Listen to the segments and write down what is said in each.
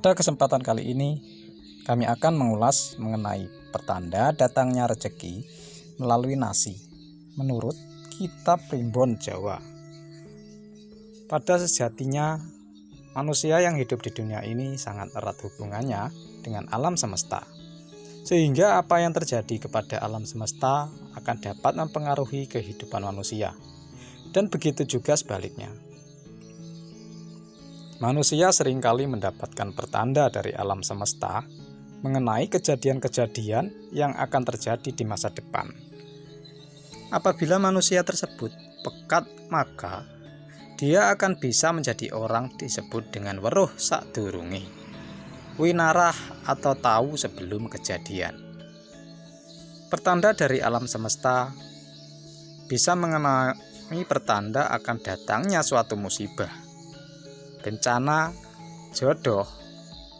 Pada kesempatan kali ini, kami akan mengulas mengenai pertanda datangnya rezeki melalui nasi menurut Kitab Primbon Jawa. Pada sejatinya, manusia yang hidup di dunia ini sangat erat hubungannya dengan alam semesta, sehingga apa yang terjadi kepada alam semesta akan dapat mempengaruhi kehidupan manusia, dan begitu juga sebaliknya. Manusia seringkali mendapatkan pertanda dari alam semesta mengenai kejadian-kejadian yang akan terjadi di masa depan. Apabila manusia tersebut pekat, maka dia akan bisa menjadi orang disebut dengan weruh sadurunge, winarah atau tahu sebelum kejadian. Pertanda dari alam semesta bisa mengenai pertanda akan datangnya suatu musibah, bencana, jodoh,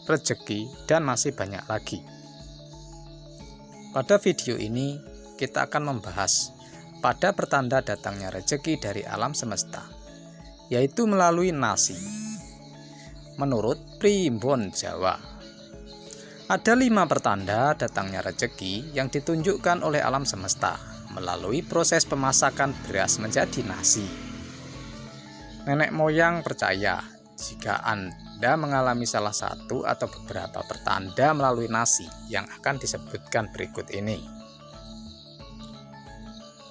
rezeki, dan masih banyak lagi. Pada video ini, kita akan membahas pada pertanda datangnya rezeki dari alam semesta, yaitu melalui nasi. Menurut Primbon Jawa, ada 5 pertanda datangnya rezeki yang ditunjukkan oleh alam semesta melalui proses pemasakan beras menjadi nasi. Nenek moyang percaya jika Anda mengalami salah satu atau beberapa pertanda melalui nasi yang akan disebutkan berikut ini,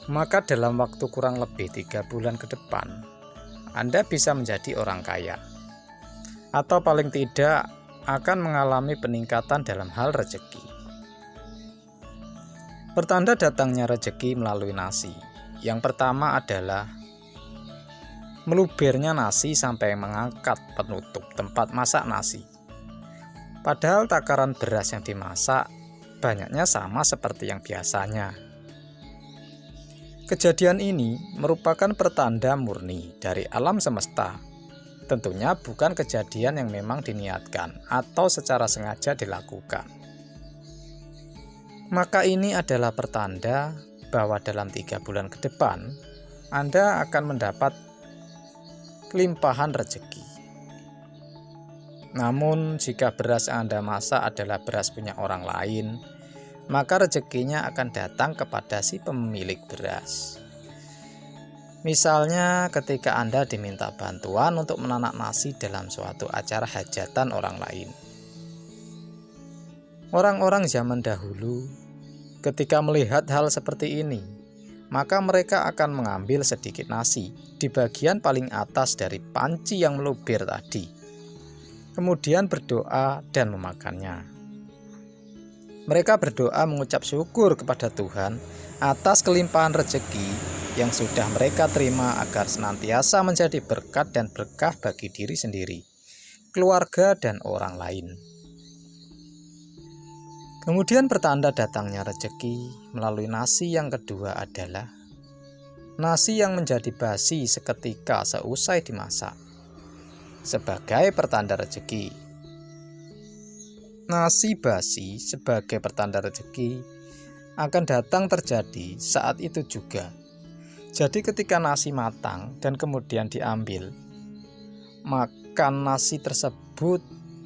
maka dalam waktu kurang lebih 3 bulan ke depan, Anda bisa menjadi orang kaya, atau paling tidak akan mengalami peningkatan dalam hal rezeki. Pertanda datangnya rezeki melalui nasi. Yang pertama adalah melubernya nasi sampai mengangkat penutup tempat masak nasi. Padahal takaran beras yang dimasak banyaknya sama seperti yang biasanya. Kejadian ini merupakan pertanda murni dari alam semesta. Tentunya bukan kejadian yang memang diniatkan atau secara sengaja dilakukan. Maka ini adalah pertanda bahwa dalam 3 bulan ke depan Anda akan mendapat limpahan rezeki. Namun jika beras yang Anda masak adalah beras punya orang lain, maka rezekinya akan datang kepada si pemilik beras. Misalnya ketika Anda diminta bantuan untuk menanak nasi dalam suatu acara hajatan orang lain. Orang-orang zaman dahulu ketika melihat hal seperti ini, maka mereka akan mengambil sedikit nasi di bagian paling atas dari panci yang meluber tadi, kemudian berdoa dan memakannya. Mereka berdoa mengucap syukur kepada Tuhan atas kelimpahan rezeki yang sudah mereka terima agar senantiasa menjadi berkat dan berkah bagi diri sendiri, keluarga, dan orang lain. Kemudian pertanda datangnya rezeki melalui nasi yang kedua adalah nasi yang menjadi basi seketika seusai dimasak. Sebagai pertanda rezeki, nasi basi sebagai pertanda rezeki akan datang terjadi saat itu juga. Jadi ketika nasi matang dan kemudian diambil, maka nasi tersebut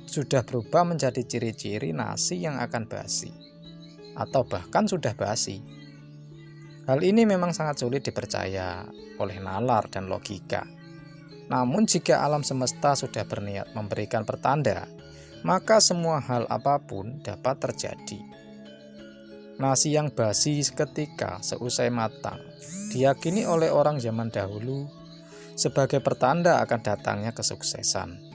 sudah berubah menjadi ciri-ciri nasi yang akan basi, atau bahkan sudah basi. Hal ini memang sangat sulit dipercaya oleh nalar dan logika. Namun jika alam semesta sudah berniat memberikan pertanda, maka semua hal apapun dapat terjadi. Nasi yang basi seketika seusai matang diyakini oleh orang zaman dahulu sebagai pertanda akan datangnya kesuksesan.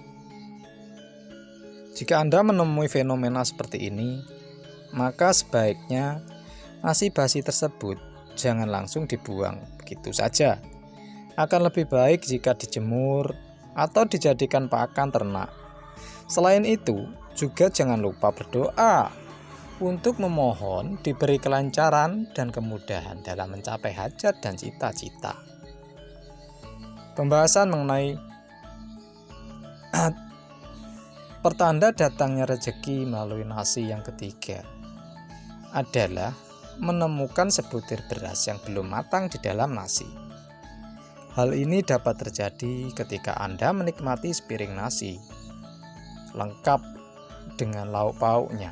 Jika Anda menemui fenomena seperti ini, maka sebaiknya nasi basi tersebut jangan langsung dibuang begitu saja. Akan lebih baik jika dijemur atau dijadikan pakan ternak. Selain itu, juga jangan lupa berdoa untuk memohon diberi kelancaran dan kemudahan dalam mencapai hajat dan cita-cita. Pembahasan mengenai pertanda datangnya rezeki melalui nasi yang ketiga adalah menemukan sebutir beras yang belum matang di dalam nasi. Hal ini dapat terjadi ketika Anda menikmati sepiring nasi lengkap dengan lauk pauknya.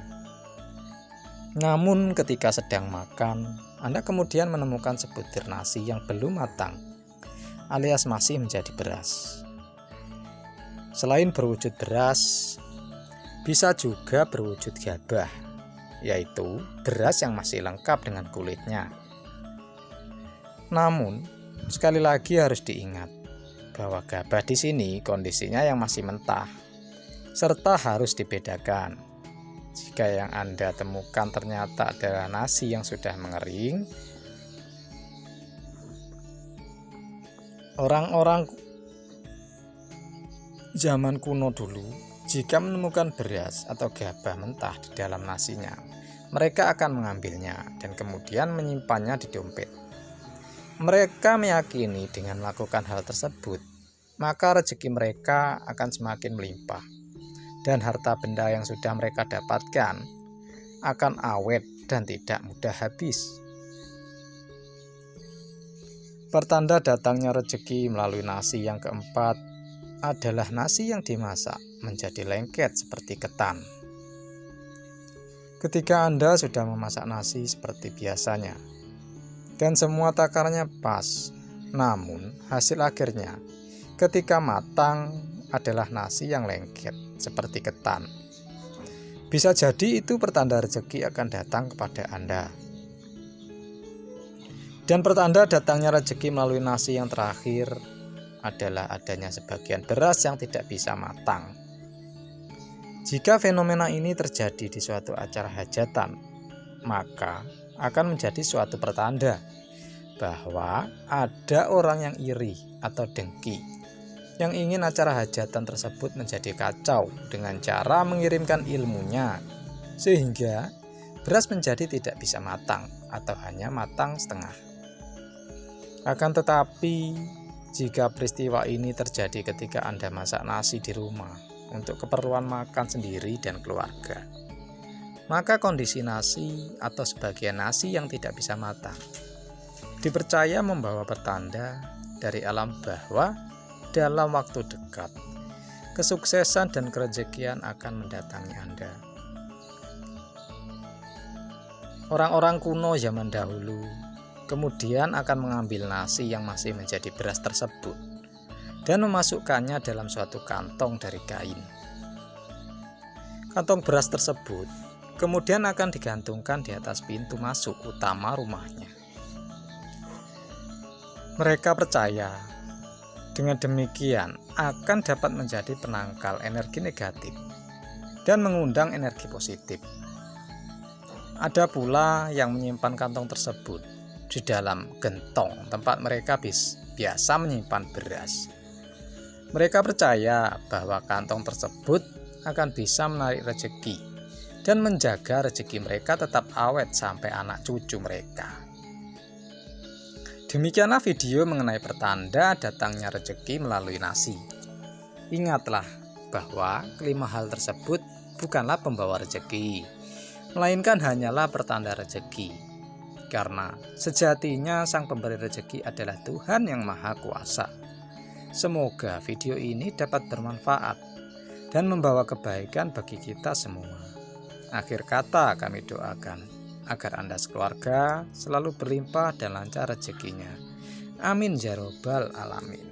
Namun ketika sedang makan, Anda kemudian menemukan sebutir nasi yang belum matang, alias masih menjadi beras. Selain berwujud beras, bisa juga berwujud gabah, yaitu beras yang masih lengkap dengan kulitnya. Namun, sekali lagi harus diingat bahwa gabah di sini kondisinya yang masih mentah, serta harus dibedakan. Jika yang Anda temukan ternyata adalah nasi yang sudah mengering, orang-orang zaman kuno dulu, jika menemukan beras atau gabah mentah di dalam nasinya, mereka akan mengambilnya dan kemudian menyimpannya di dompet. Mereka meyakini dengan melakukan hal tersebut, maka rezeki mereka akan semakin melimpah, dan harta benda yang sudah mereka dapatkan akan awet dan tidak mudah habis. Pertanda datangnya rezeki melalui nasi yang keempat adalah nasi yang dimasak menjadi lengket seperti ketan. Ketika Anda sudah memasak nasi seperti biasanya, dan semua takarannya pas, namun hasil akhirnya ketika matang adalah nasi yang lengket seperti ketan. Bisa jadi itu pertanda rezeki akan datang kepada Anda. Dan pertanda datangnya rezeki melalui nasi yang terakhir adalah adanya sebagian beras yang tidak bisa matang. Jika fenomena ini terjadi di suatu acara hajatan, maka akan menjadi suatu pertanda bahwa ada orang yang iri atau dengki yang ingin acara hajatan tersebut menjadi kacau dengan cara mengirimkan ilmunya, sehingga beras menjadi tidak bisa matang atau hanya matang setengah. Akan tetapi, jika peristiwa ini terjadi ketika Anda masak nasi di rumah untuk keperluan makan sendiri dan keluarga, maka kondisi nasi atau sebagian nasi yang tidak bisa matang dipercaya membawa pertanda dari alam bahwa dalam waktu dekat kesuksesan dan kerezekian akan mendatangi Anda. Orang-orang kuno zaman dahulu kemudian akan mengambil nasi yang masih menjadi beras tersebut dan memasukkannya dalam suatu kantong dari kain. Kantong beras tersebut kemudian akan digantungkan di atas pintu masuk utama rumahnya. Mereka percaya dengan demikian akan dapat menjadi penangkal energi negatif dan mengundang energi positif. Ada pula yang menyimpan kantong tersebut di dalam gentong tempat mereka biasa menyimpan beras. Mereka percaya bahwa kantong tersebut akan bisa menarik rezeki dan menjaga rezeki mereka tetap awet sampai anak cucu mereka. Demikianlah video mengenai pertanda datangnya rezeki melalui nasi. Ingatlah bahwa kelima hal tersebut bukanlah pembawa rezeki, melainkan hanyalah pertanda rezeki. Karena sejatinya sang pemberi rezeki adalah Tuhan yang Maha Kuasa. Semoga video ini dapat bermanfaat dan membawa kebaikan bagi kita semua. Akhir kata kami doakan agar Anda sekeluarga selalu berlimpah dan lancar rezekinya. Amin ya robbal alamin.